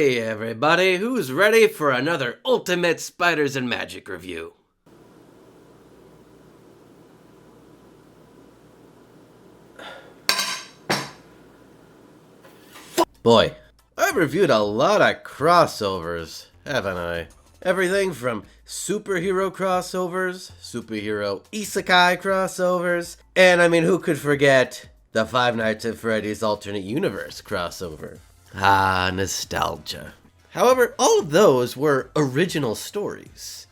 Hey everybody, who's ready for another Ultimate Spiders and Magic review? Boy, I've reviewed a lot of crossovers, haven't I? Everything from superhero crossovers, superhero isekai crossovers, and who could forget the Five Nights at Freddy's alternate universe crossover? Ah, nostalgia. However, all of those were original stories.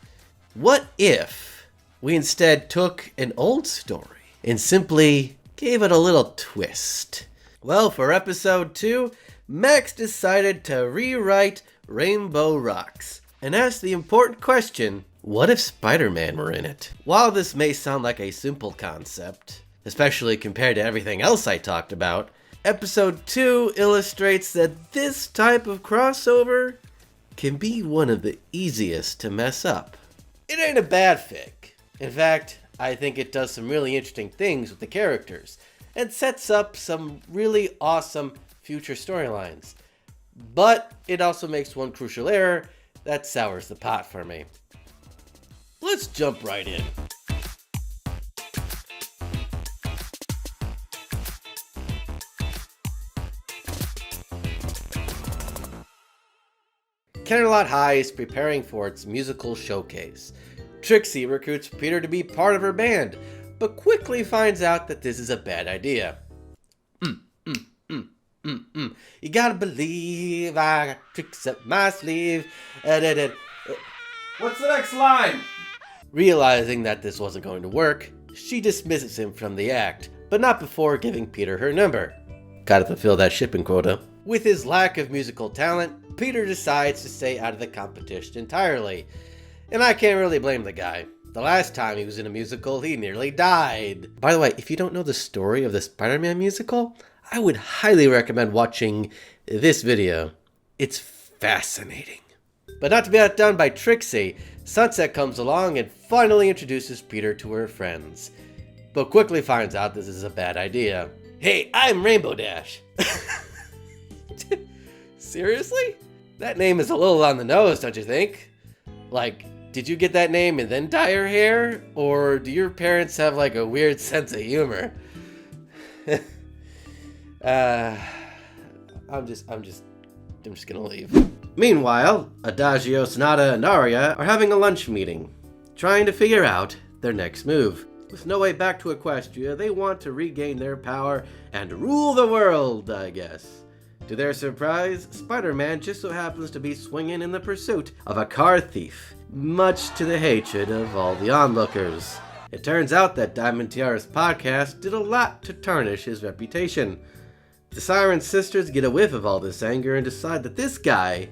What if we instead took an old story and simply gave it a little twist? Well, for episode 2, Max decided to rewrite Rainbow Rocks and ask the important question, what if Spider-Man were in it? While this may sound like a simple concept, especially compared to everything else I talked about, Episode 2 illustrates that this type of crossover can be one of the easiest to mess up. It ain't a bad fic. In fact, I think it does some really interesting things with the characters and sets up some really awesome future storylines. But it also makes one crucial error that sours the pot for me. Let's jump right in. Canterlot High is preparing for its musical showcase. Trixie recruits Peter to be part of her band, but quickly finds out that this is a bad idea. You gotta believe I got tricks up my sleeve. What's the next line? Realizing that this wasn't going to work, she dismisses him from the act, but not before giving Peter her number. Gotta fulfill that shipping quota. With his lack of musical talent, Peter decides to stay out of the competition entirely. And I can't really blame the guy. The last time he was in a musical, he nearly died. By the way, if you don't know the story of the Spider-Man musical, I would highly recommend watching this video. It's fascinating. But not to be outdone by Trixie, Sunset comes along and finally introduces Peter to her friends. But quickly finds out this is a bad idea. Hey, I'm Rainbow Dash. Seriously? That name is a little on the nose, don't you think? Like, did you get that name and then dye your hair? Or do your parents have like a weird sense of humor? I'm just gonna leave. Meanwhile, Adagio, Sonata, and Aria are having a lunch meeting, trying to figure out their next move. With no way back to Equestria, they want to regain their power and rule the world, I guess. To their surprise, Spider-Man just so happens to be swinging in the pursuit of a car thief, much to the hatred of all the onlookers. It turns out that Diamond Tiara's podcast did a lot to tarnish his reputation. The Siren Sisters get a whiff of all this anger and decide that this guy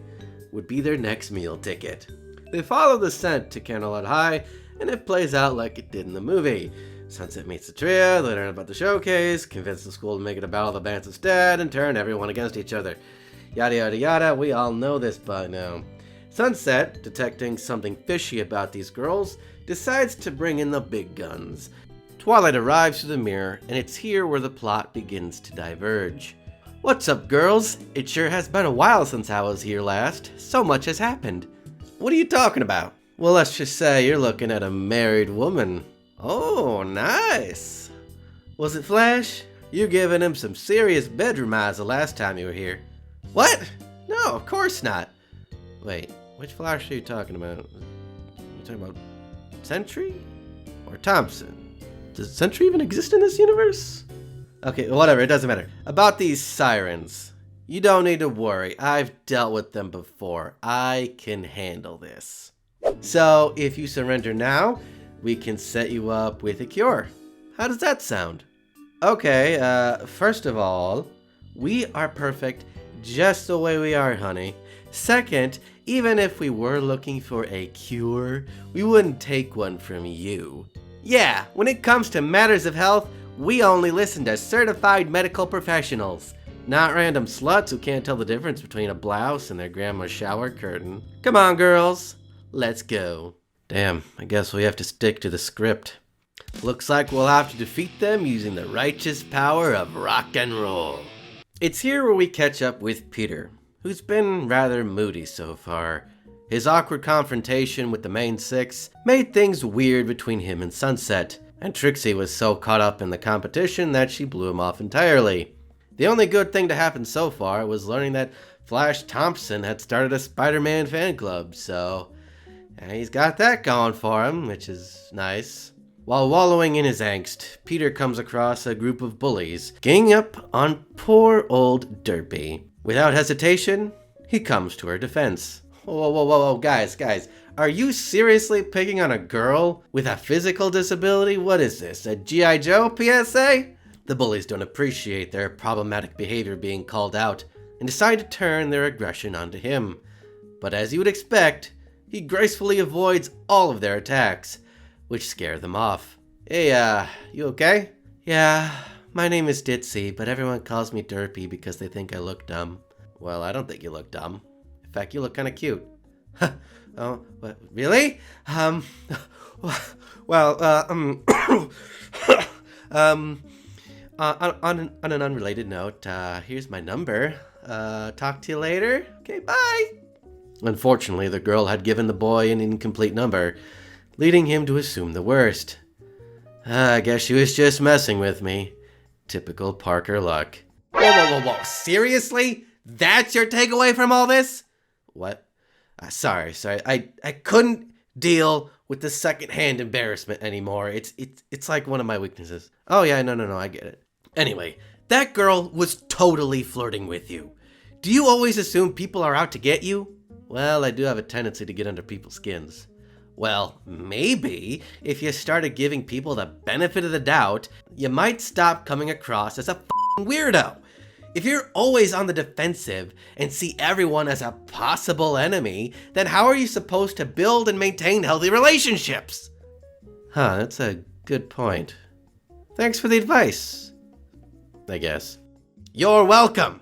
would be their next meal ticket. They follow the scent to Canterlot High, and it plays out like it did in the movie. Sunset meets the trio, they learn about the showcase, convince the school to make it a battle of the bands instead, and turn everyone against each other. Yada yada yada, we all know this by now. Sunset, detecting something fishy about these girls, decides to bring in the big guns. Twilight arrives through the mirror, and it's here where the plot begins to diverge. What's up, girls? It sure has been a while since I was here last. So much has happened. What are you talking about? Well, let's just say you're looking at a married woman. Oh, nice. Was it Flash? You giving him some serious bedroom eyes the last time you were here. What? No, of course not. Wait, which Flash are you talking about? You talking about Sentry or Thompson? Does Sentry even exist in this universe? Okay, whatever, it doesn't matter. About these sirens. You don't need to worry. I've dealt with them before. I can handle this. So, if you surrender now, we can set you up with a cure. How does that sound? Okay, first of all, we are perfect just the way we are, honey. Second, even if we were looking for a cure, we wouldn't take one from you. Yeah, when it comes to matters of health, we only listen to certified medical professionals, not random sluts who can't tell the difference between a blouse and their grandma's shower curtain. Come on, girls, let's go. Damn, I guess we have to stick to the script. Looks like we'll have to defeat them using the righteous power of rock and roll. It's here where we catch up with Peter, who's been rather moody so far. His awkward confrontation with the main six made things weird between him and Sunset, and Trixie was so caught up in the competition that she blew him off entirely. The only good thing to happen so far was learning that Flash Thompson had started a SpiderMan fan club, so he's got that going for him, which is nice. While wallowing in his angst, Peter comes across a group of bullies ganging up on poor old Derpy. Without hesitation, he comes to her defense. Whoa, guys, are you seriously picking on a girl with a physical disability? What is this, a G.I. Joe PSA? The bullies don't appreciate their problematic behavior being called out and decide to turn their aggression onto him. But as you would expect, he gracefully avoids all of their attacks, which scare them off. Hey, you okay? Yeah, my name is Ditzy, but everyone calls me Derpy because they think I look dumb. Well, I don't think you look dumb. In fact, you look kind of cute. Oh, what, really? On an unrelated note, here's my number. Talk to you later. Okay, bye. Unfortunately, the girl had given the boy an incomplete number, leading him to assume the worst. I guess she was just messing with me. Typical Parker luck. Whoa. Seriously? That's your takeaway from all this? What? Sorry. I couldn't deal with the secondhand embarrassment anymore. It's like one of my weaknesses. Oh yeah, no, I get it. Anyway, that girl was totally flirting with you. Do you always assume people are out to get you? Well, I do have a tendency to get under people's skins. Well, maybe if you started giving people the benefit of the doubt, you might stop coming across as a f***ing weirdo. If you're always on the defensive and see everyone as a possible enemy, then how are you supposed to build and maintain healthy relationships? That's a good point. Thanks for the advice, I guess. You're welcome.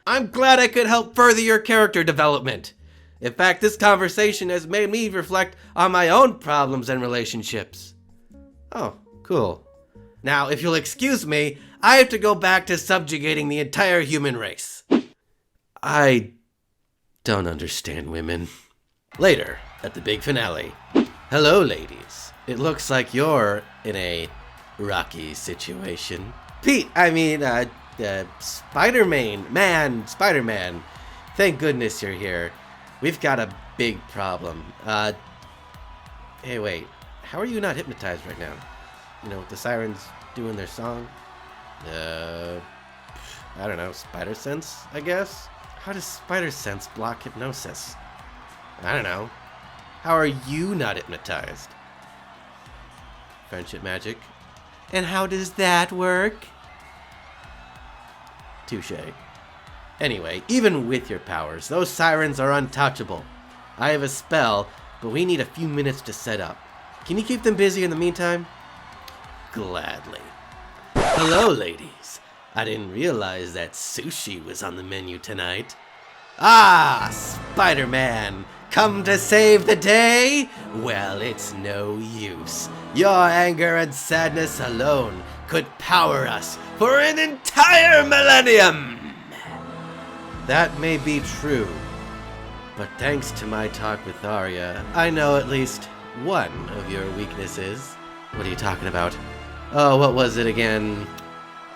I'm glad I could help further your character development. In fact, this conversation has made me reflect on my own problems and relationships. Oh, cool. Now, if you'll excuse me, I have to go back to subjugating the entire human race. I don't understand women. Later, at the big finale. Hello, ladies. It looks like you're in a rocky situation. Spider-Man. Thank goodness you're here. We've got a big problem. Hey, wait. How are you not hypnotized right now? You know, with the sirens doing their song? I don't know, spider sense, I guess? How does spider sense block hypnosis? I don't know. How are you not hypnotized? Friendship magic. And how does that work? Touche. Anyway, even with your powers, those sirens are untouchable. I have a spell, but we need a few minutes to set up. Can you keep them busy in the meantime? Gladly. Hello, ladies. I didn't realize that sushi was on the menu tonight. Ah, Spider-Man, come to save the day? Well, it's no use. Your anger and sadness alone could power us for an entire millennium. That may be true, but thanks to my talk with Arya, I know at least one of your weaknesses. What are you talking about? Oh, what was it again?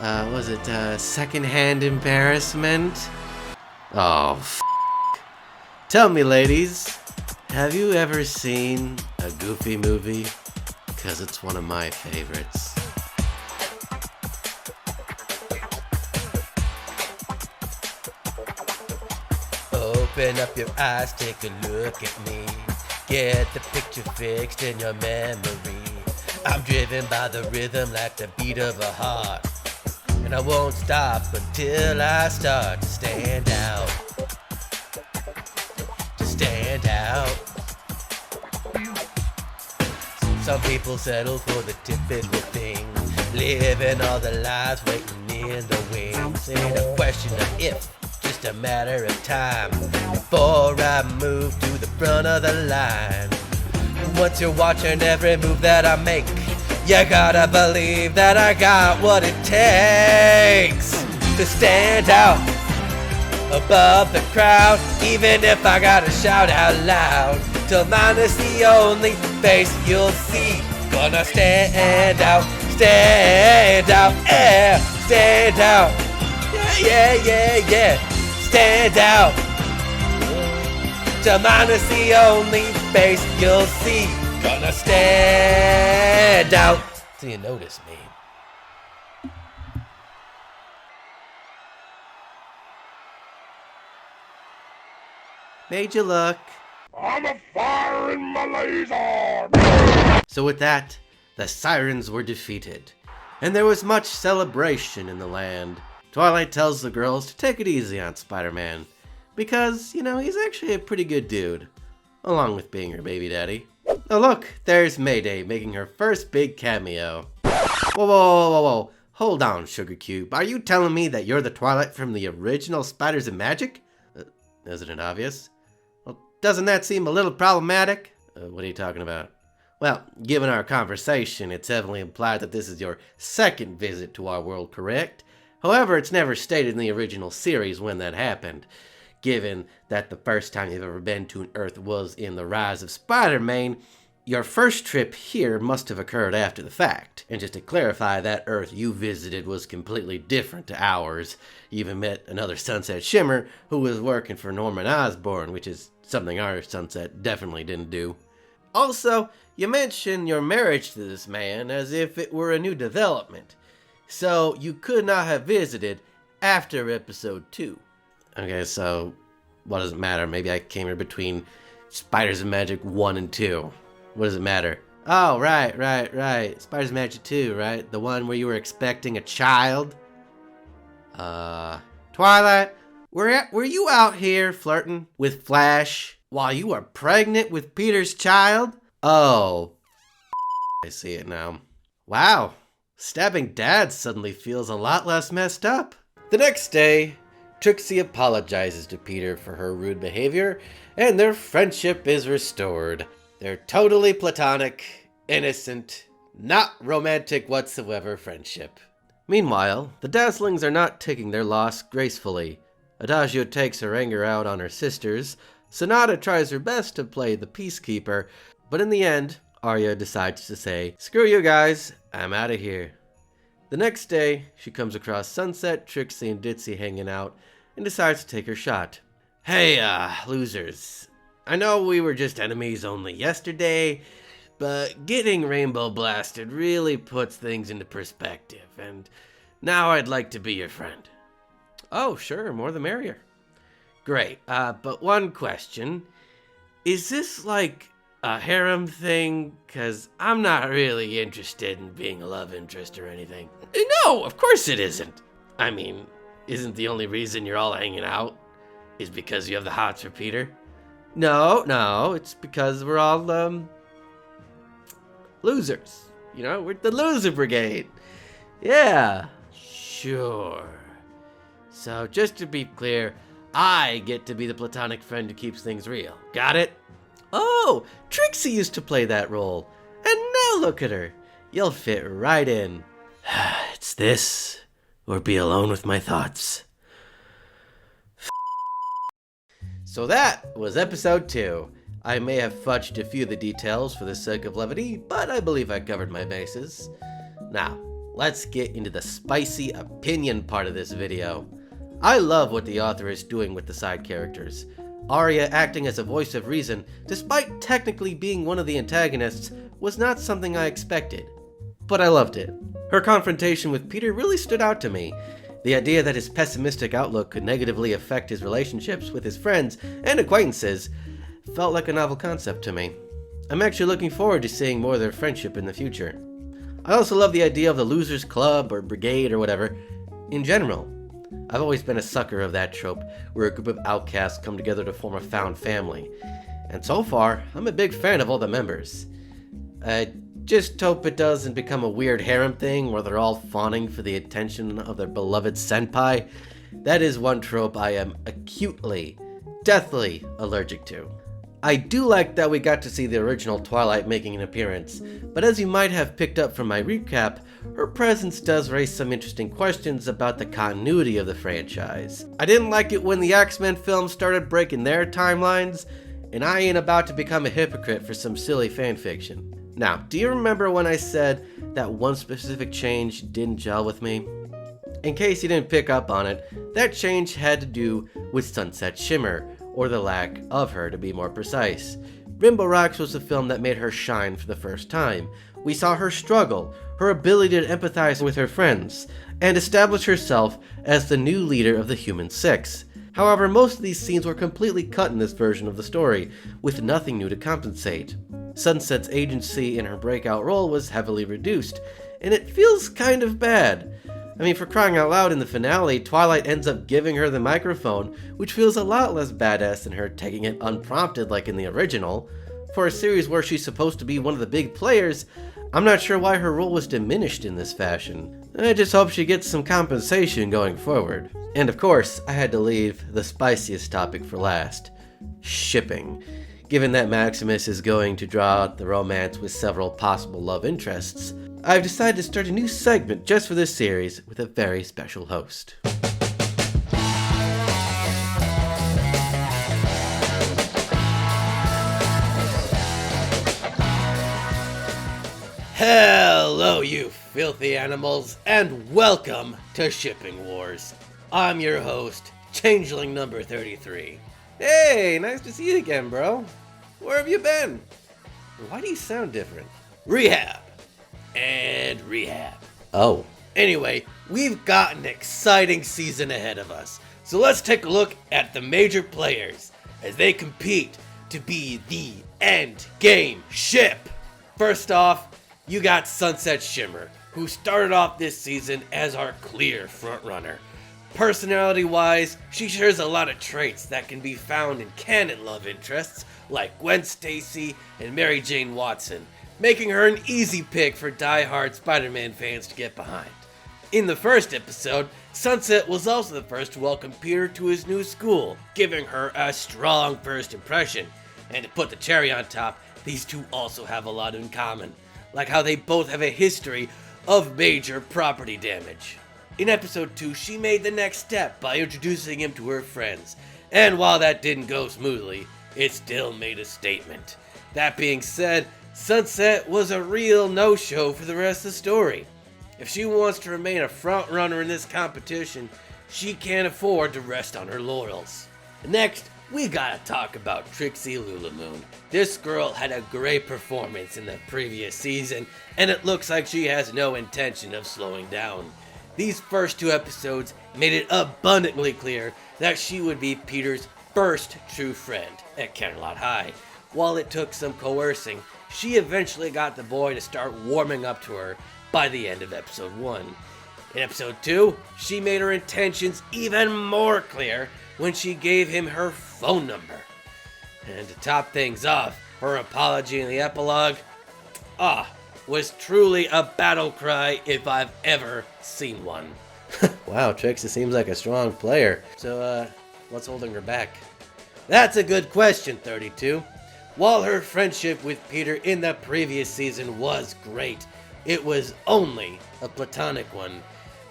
Was it secondhand embarrassment? Oh, Tell me, ladies, have you ever seen a Goofy movie? 'Cause it's one of my favorites. Open up your eyes, take a look at me. Get the picture fixed in your memory. I'm driven by the rhythm like the beat of a heart, and I won't stop until I start to stand out. To stand out. Some people settle for the typical thing, living all their lives waiting in the wings. Ain't a question of if, just a matter of time before I move to the front of the line. Once you're watching every move that I make, you gotta believe that I got what it takes to stand out. above the crowd, even if I gotta shout out loud. Till mine is the only face you'll see. Gonna stand out, stand out, yeah, stand out. Yeah, yeah, yeah, yeah, stand out. Till mine is the only face you'll see. Gonna stand out till you notice me. Made you look. I'm a firing my laser! So with that, the sirens were defeated, and there was much celebration in the land. Twilight tells the girls to take it easy on Spider-Man, because, you know, he's actually a pretty good dude, along with being her baby daddy. Oh look, there's Mayday making her first big cameo. Whoa, whoa, whoa, whoa, whoa. Hold on, Sugar Cube. Are you telling me that you're the Twilight from the original Spiders and Magic? Isn't it obvious? Well, doesn't that seem a little problematic? What are you talking about? Well, given our conversation, it's heavily implied that this is your second visit to our world, correct? However, it's never stated in the original series when that happened. Given that the first time you've ever been to an Earth was in the Rise of Spider-Man, your first trip here must have occurred after the fact. And just to clarify, that Earth you visited was completely different to ours. You even met another Sunset Shimmer who was working for Norman Osborn, which is something our Sunset definitely didn't do. Also, you mentioned your marriage to this man as if it were a new development. So you could not have visited after episode 2. Okay, so what does it matter? Maybe I came here between Spiders and Magic 1 and 2. What does it matter? Oh, right. Spiders and Magic 2, right? The one where you were expecting a child? Twilight, were you out here flirting with Flash while you were pregnant with Peter's child? Oh, I see it now. Wow, stabbing Dad suddenly feels a lot less messed up. The next day, Trixie apologizes to Peter for her rude behavior, and their friendship is restored. They're totally platonic, innocent, not romantic whatsoever friendship. Meanwhile, the Dazzlings are not taking their loss gracefully. Adagio takes her anger out on her sisters, Sonata tries her best to play the peacekeeper, but in the end, Arya decides to say, "Screw you guys, I'm out of here." The next day, she comes across Sunset, Trixie, and Ditzy hanging out, and decides to take her shot. "Hey, losers. I know we were just enemies only yesterday, but getting rainbow blasted really puts things into perspective, and now I'd like to be your friend." "Oh, sure, more the merrier." "Great, but one question. Is this like a harem thing? 'Cause I'm not really interested in being a love interest or anything." "No, of course it isn't. I mean, isn't the only reason you're all hanging out is because you have the hots for Peter?" No, it's because we're all, losers. You know, we're the loser brigade. Yeah, sure. So just to be clear, I get to be the platonic friend who keeps things real. Got it? Oh, Trixie used to play that role. And now look at her. You'll fit right in. It's this, or be alone with my thoughts. So that was episode 2. I may have fudged a few of the details for the sake of levity, but I believe I covered my bases. Now, let's get into the spicy opinion part of this video. I love what the author is doing with the side characters. Arya acting as a voice of reason, despite technically being one of the antagonists, was not something I expected. But I loved it. Her confrontation with Peter really stood out to me. The idea that his pessimistic outlook could negatively affect his relationships with his friends and acquaintances felt like a novel concept to me. I'm actually looking forward to seeing more of their friendship in the future. I also love the idea of the Losers Club or Brigade or whatever in general. I've always been a sucker of that trope where a group of outcasts come together to form a found family. And so far, I'm a big fan of all the members. I just hope it doesn't become a weird harem thing where they're all fawning for the attention of their beloved senpai. That is one trope I am acutely, deathly allergic to. I do like that we got to see the original Twilight making an appearance, but as you might have picked up from my recap, her presence does raise some interesting questions about the continuity of the franchise. I didn't like it when the X-Men films started breaking their timelines, and I ain't about to become a hypocrite for some silly fanfiction. Now, do you remember when I said that one specific change didn't gel with me? In case you didn't pick up on it, that change had to do with Sunset Shimmer, or the lack of her to be more precise. Rainbow Rocks was the film that made her shine for the first time. We saw her struggle, her ability to empathize with her friends, and establish herself as the new leader of the Human Six. However, most of these scenes were completely cut in this version of the story, with nothing new to compensate. Sunset's agency in her breakout role was heavily reduced, and it feels kind of bad. I mean, for crying out loud, in the finale, Twilight ends up giving her the microphone, which feels a lot less badass than her taking it unprompted like in the original. For a series where she's supposed to be one of the big players, I'm not sure why her role was diminished in this fashion. I just hope she gets some compensation going forward. And of course, I had to leave the spiciest topic for last: shipping. Given that Maximus is going to draw out the romance with several possible love interests, I've decided to start a new segment just for this series with a very special host. Hello, you filthy animals, and welcome to Shipping Wars. I'm your host, Changeling number 33. Hey, nice to see you again, bro. Where have you been? Why do you sound different? Rehab. And rehab. Oh. Anyway, we've got an exciting season ahead of us. So let's take a look at the major players as they compete to be the end game ship. First off, you got Sunset Shimmer, who started off this season as our clear frontrunner. Personality-wise, she shares a lot of traits that can be found in canon love interests like Gwen Stacy and Mary Jane Watson, making her an easy pick for die-hard SpiderMan fans to get behind. In the first episode, Sunset was also the first to welcome Peter to his new school, giving her a strong first impression. And to put the cherry on top, these two also have a lot in common, like how they both have a history of major property damage. In episode 2, she made the next step by introducing him to her friends, and while that didn't go smoothly, it still made a statement. That being said, Sunset was a real no-show for the rest of the story. If she wants to remain a front-runner in this competition, she can't afford to rest on her laurels. Next, we gotta talk about Trixie Lulamoon. This girl had a great performance in the previous season, and it looks like she has no intention of slowing down. These first 2 episodes made it abundantly clear that she would be Peter's first true friend at Canterlot High. While it took some coercing, she eventually got the boy to start warming up to her by the end of episode 1. In episode 2, she made her intentions even more clear when she gave him her phone number. And to top things off, her apology in the epilogue, was truly a battle cry if I've ever seen one. Wow, Trixie seems like a strong player. So, what's holding her back? That's a good question, 32. While her friendship with Peter in the previous season was great, it was only a platonic one.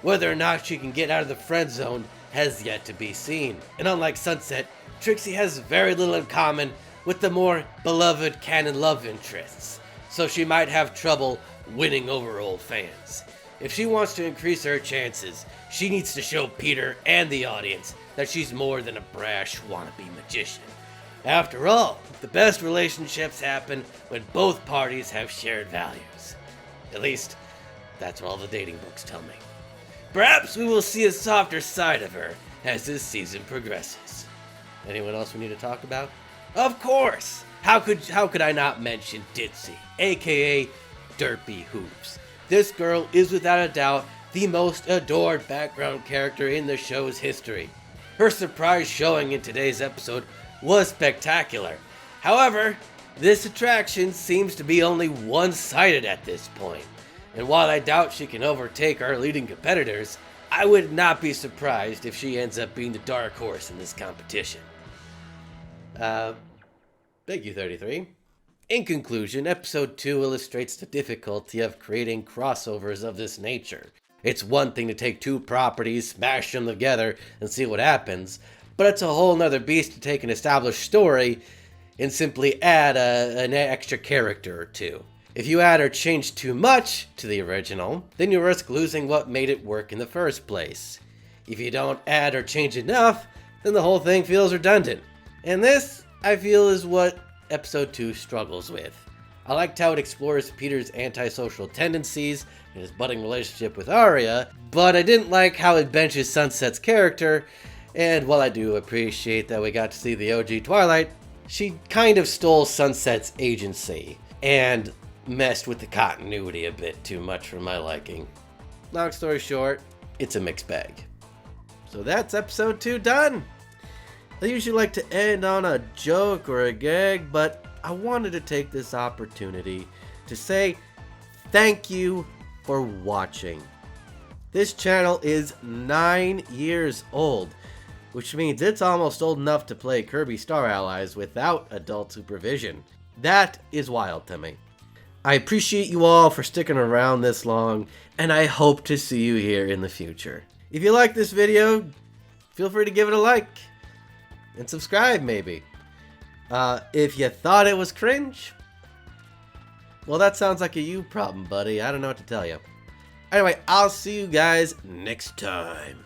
Whether or not she can get out of the friend zone has yet to be seen. And unlike Sunset, Trixie has very little in common with the more beloved canon love interests, so she might have trouble winning over old fans. If she wants to increase her chances, she needs to show Peter and the audience that she's more than a brash wannabe magician. After all, the best relationships happen when both parties have shared values. At least, that's what all the dating books tell me. Perhaps we will see a softer side of her as this season progresses. Anyone else we need to talk about? Of course! How could I not mention Ditzy, aka Derpy Hooves? This girl is without a doubt the most adored background character in the show's history. Her surprise showing in today's episode was spectacular. However, this attraction seems to be only one-sided at this point. And while I doubt she can overtake our leading competitors, I would not be surprised if she ends up being the dark horse in this competition. Thank you, 33. In conclusion, episode 2 illustrates the difficulty of creating crossovers of this nature. It's one thing to take two properties, smash them together, and see what happens, but it's a whole nother beast to take an established story and simply add an extra character or two. If you add or change too much to the original, then you risk losing what made it work in the first place. If you don't add or change enough, then the whole thing feels redundant. And this, I feel, is what episode 2 struggles with. I liked how it explores Peter's antisocial tendencies and his budding relationship with Arya, but I didn't like how it benches Sunset's character, and while I do appreciate that we got to see the OG Twilight, she kind of stole Sunset's agency and messed with the continuity a bit too much for my liking. Long story short, it's a mixed bag. So that's episode 2 done. I usually like to end on a joke or a gag, but I wanted to take this opportunity to say thank you for watching. This channel is 9 years old, which means it's almost old enough to play Kirby Star Allies without adult supervision. That is wild to me. I appreciate you all for sticking around this long, and I hope to see you here in the future. If you like this video, feel free to give it a like. And subscribe, maybe. If you thought it was cringe, well, that sounds like a you problem, buddy. I don't know what to tell you. Anyway, I'll see you guys next time.